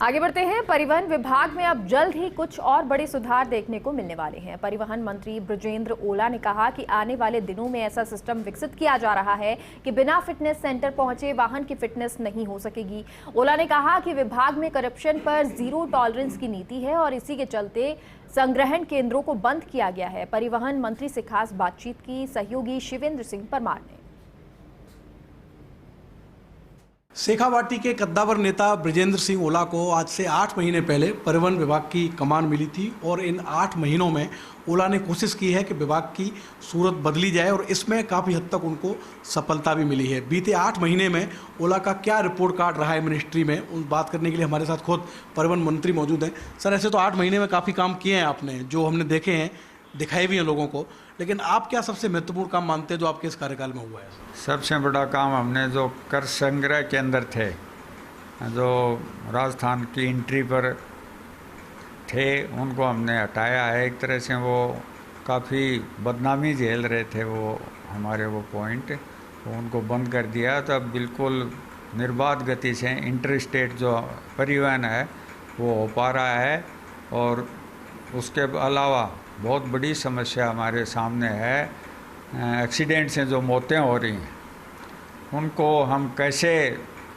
आगे बढ़ते हैं। परिवहन विभाग में अब जल्द ही कुछ और बड़े सुधार देखने को मिलने वाले हैं। परिवहन मंत्री बृजेंद्र ओला ने कहा कि आने वाले दिनों में ऐसा सिस्टम विकसित किया जा रहा है कि बिना फिटनेस सेंटर पहुंचे वाहन की फिटनेस नहीं हो सकेगी। ओला ने कहा कि विभाग में करप्शन पर जीरो टॉलरेंस की नीति है और इसी के चलते संग्रहण केंद्रों को बंद किया गया है। परिवहन मंत्री से खास बातचीत की सहयोगी शिवेंद्र सिंह परमार ने। शेखावाटी के कद्दावर नेता बृजेंद्र सिंह ओला को आज से 8 महीने पहले परिवहन विभाग की कमान मिली थी और इन 8 महीनों में ओला ने कोशिश की है कि विभाग की सूरत बदली जाए और इसमें काफ़ी हद तक उनको सफलता भी मिली है। बीते 8 महीने में ओला का क्या रिपोर्ट कार्ड रहा है मिनिस्ट्री में, उन बात करने के लिए हमारे साथ खुद परिवहन मंत्री मौजूद हैं। सर, ऐसे तो 8 महीने में काफ़ी काम किए हैं आपने, जो हमने देखे हैं, दिखाए भी हैं लोगों को, लेकिन आप क्या सबसे महत्वपूर्ण काम मानते हैं जो आपके इस कार्यकाल में हुआ है? सबसे बड़ा काम हमने जो कर संग्रह केंद्र थे, जो राजस्थान की एंट्री पर थे, उनको हमने हटाया है। एक तरह से वो काफ़ी बदनामी झेल रहे थे वो हमारे वो पॉइंट, तो उनको बंद कर दिया। तो अब बिल्कुल निर्बाध गति से इंटर स्टेट जो परिवहन है वो हो पा रहा है। और उसके अलावा बहुत बड़ी समस्या हमारे सामने है, एक्सीडेंट से जो मौतें हो रही हैं उनको हम कैसे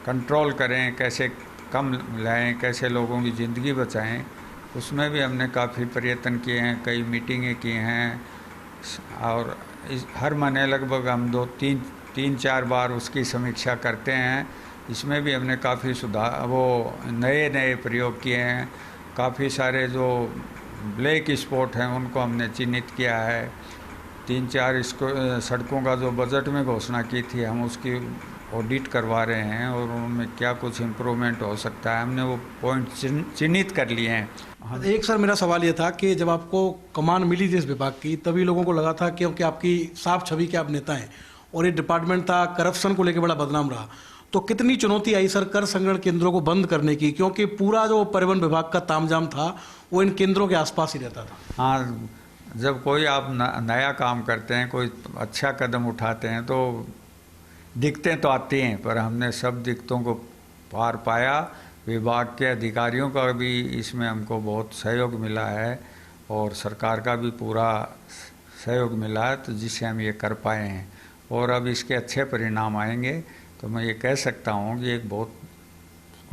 कंट्रोल करें, कैसे कम लाएं, कैसे लोगों की ज़िंदगी बचाएं, उसमें भी हमने काफ़ी प्रयत्न किए हैं, कई मीटिंगें की हैं। और हर महीने लगभग हम 2-3-4 बार उसकी समीक्षा करते हैं। इसमें भी हमने काफ़ी सुधार, वो नए प्रयोग किए हैं। काफ़ी सारे जो ब्लैक स्पॉट हैं उनको हमने चिन्हित किया है। 3-4 इसको सड़कों का जो बजट में घोषणा की थी, हम उसकी ऑडिट करवा रहे हैं और उनमें क्या कुछ इम्प्रूवमेंट हो सकता है, हमने वो पॉइंट चिन्हित कर लिए हैं। एक सर, मेरा सवाल ये था कि जब आपको कमान मिली थी इस विभाग की, तभी लोगों को लगा था कि क्योंकि आपकी साफ छवि के आप नेता हैं और ये डिपार्टमेंट था करप्शन को लेकर बड़ा बदनाम रहा, तो कितनी चुनौती आई सर कर संग्रहण केंद्रों को बंद करने की, क्योंकि पूरा जो परिवहन विभाग का तामझाम था वो इन केंद्रों के आसपास ही रहता था। हाँ, जब कोई आप नया काम करते हैं, कोई अच्छा कदम उठाते हैं, तो दिक्कतें तो आती हैं, पर हमने सब दिक्कतों को पार पाया। विभाग के अधिकारियों का भी इसमें हमको बहुत सहयोग मिला है और सरकार का भी पूरा सहयोग मिला है, तो जिससे हम ये कर पाए हैं और अब इसके अच्छे परिणाम आएंगे। तो मैं ये कह सकता हूँ कि एक बहुत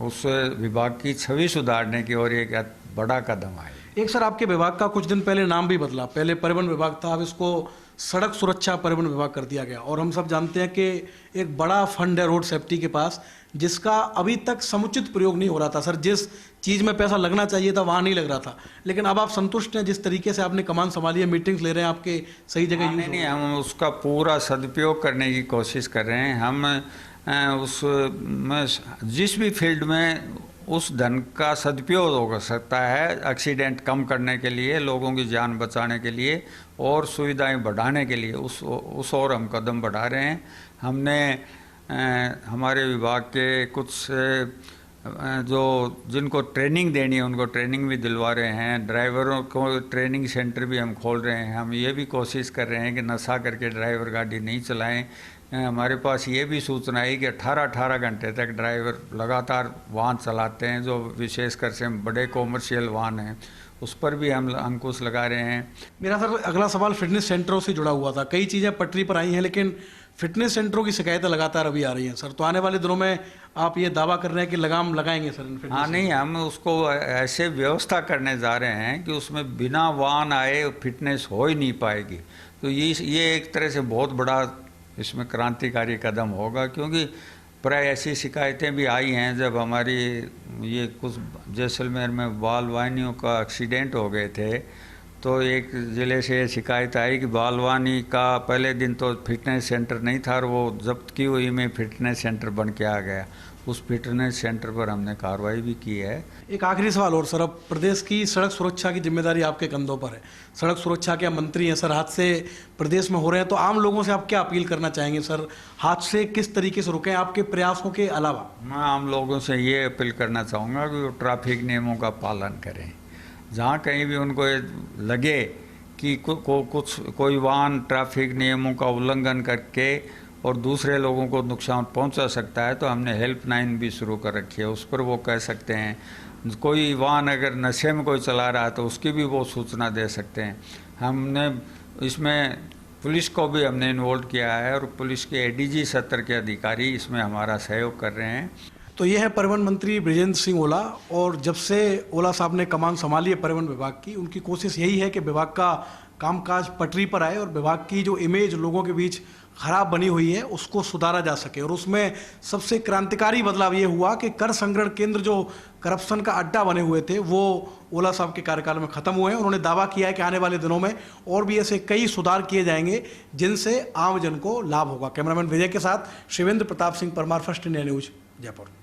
उस विभाग की छवि सुधारने की ओर एक बड़ा कदम आए। एक सर, आपके विभाग का कुछ दिन पहले नाम भी बदला, पहले परिवहन विभाग था, अब इसको सड़क सुरक्षा परिवहन विभाग कर दिया गया। और हम सब जानते हैं कि एक बड़ा फंड है रोड सेफ्टी के पास, जिसका अभी तक समुचित प्रयोग नहीं हो रहा था। सर, जिस चीज़ में पैसा लगना चाहिए था वहाँ नहीं लग रहा था, लेकिन अब आप संतुष्ट हैं जिस तरीके से आपने कमान संभाली है, मीटिंग्स ले रहे हैं, आपके सही जगह यूज? नहीं, हम उसका पूरा सदुपयोग करने की कोशिश कर रहे हैं। हम उसमें जिस भी फील्ड में उस धन का सदुपयोग हो सकता है, एक्सीडेंट कम करने के लिए, लोगों की जान बचाने के लिए और सुविधाएं बढ़ाने के लिए, उस ओर हम कदम बढ़ा रहे हैं। हमने हमारे विभाग के कुछ जो जिनको ट्रेनिंग देनी है उनको ट्रेनिंग भी दिलवा रहे हैं। ड्राइवरों को ट्रेनिंग सेंटर भी हम खोल रहे हैं। हम ये भी कोशिश कर रहे हैं कि नशा करके ड्राइवर गाड़ी नहीं चलाएं। हमारे पास ये भी सूचना है कि 18 घंटे तक ड्राइवर लगातार वाहन चलाते हैं, जो विशेषकर से बड़े कॉमर्शियल वाहन हैं, उस पर भी हम अंकुश लगा रहे हैं। मेरा सर अगला सवाल फिटनेस सेंटरों से जुड़ा हुआ था। कई चीज़ें पटरी पर आई हैं, लेकिन फिटनेस सेंटरों की शिकायतें लगातार अभी आ रही हैं सर, तो आने वाले दिनों में आप ये दावा कर रहे हैं कि लगाम लगाएंगे सर इन फिटनेस? हाँ, नहीं, हम उसको ऐसे व्यवस्था करने जा रहे हैं कि उसमें बिना वाहन आए फिटनेस हो ही नहीं पाएगी। तो ये एक तरह से बहुत बड़ा इसमें क्रांतिकारी कदम होगा, क्योंकि प्राय ऐसी शिकायतें भी आई हैं। जब हमारी ये कुछ जैसलमेर में बाल वाहिनियों का एक्सीडेंट हो गए थे, तो एक ज़िले से शिकायत आई कि बालवानी का पहले दिन तो फिटनेस सेंटर नहीं था और वो जब्त की हुई में फिटनेस सेंटर बन के आ गया। उस फिटनेस सेंटर पर हमने कार्रवाई भी की है। एक आखिरी सवाल और सर, अब प्रदेश की सड़क सुरक्षा की जिम्मेदारी आपके कंधों पर है, सड़क सुरक्षा के मंत्री हैं सर, हादसे प्रदेश में हो रहे हैं, तो आम लोगों से आप क्या अपील करना चाहेंगे सर? हादसे किस तरीके से रुकें आपके प्रयासों के अलावा? मैं आम लोगों से ये अपील करना चाहूँगा कि वो ट्रैफिक नियमों का पालन करें। जहाँ कहीं भी उनको लगे कि कोई वाहन ट्रैफिक नियमों का उल्लंघन करके और दूसरे लोगों को नुकसान पहुंचा सकता है, तो हमने हेल्पलाइन भी शुरू कर रखी है। उस पर वो कह सकते हैं, कोई वाहन अगर नशे में कोई चला रहा है तो उसकी भी वो सूचना दे सकते हैं। हमने इसमें पुलिस को भी हमने इन्वॉल्व किया है और पुलिस के एडीजी स्तर के अधिकारी इसमें हमारा सहयोग कर रहे हैं। तो ये है परिवहन मंत्री बृजेंद्र सिंह ओला। और जब से ओला साहब ने कमान संभाली है परिवहन विभाग की, उनकी कोशिश यही है कि विभाग का कामकाज पटरी पर आए और विभाग की जो इमेज लोगों के बीच खराब बनी हुई है उसको सुधारा जा सके। और उसमें सबसे क्रांतिकारी बदलाव ये हुआ कि कर संग्रहण केंद्र जो करप्शन का अड्डा बने हुए थे वो ओला साहब के कार्यकाल में खत्म हुए हैं। उन्होंने दावा किया है कि आने वाले दिनों में और भी ऐसे कई सुधार किए जाएंगे जिनसे आम जन को लाभ होगा। कैमरामैन विजय के साथ Shivendra Pratap Singh Parmar, first India news, Jaipur.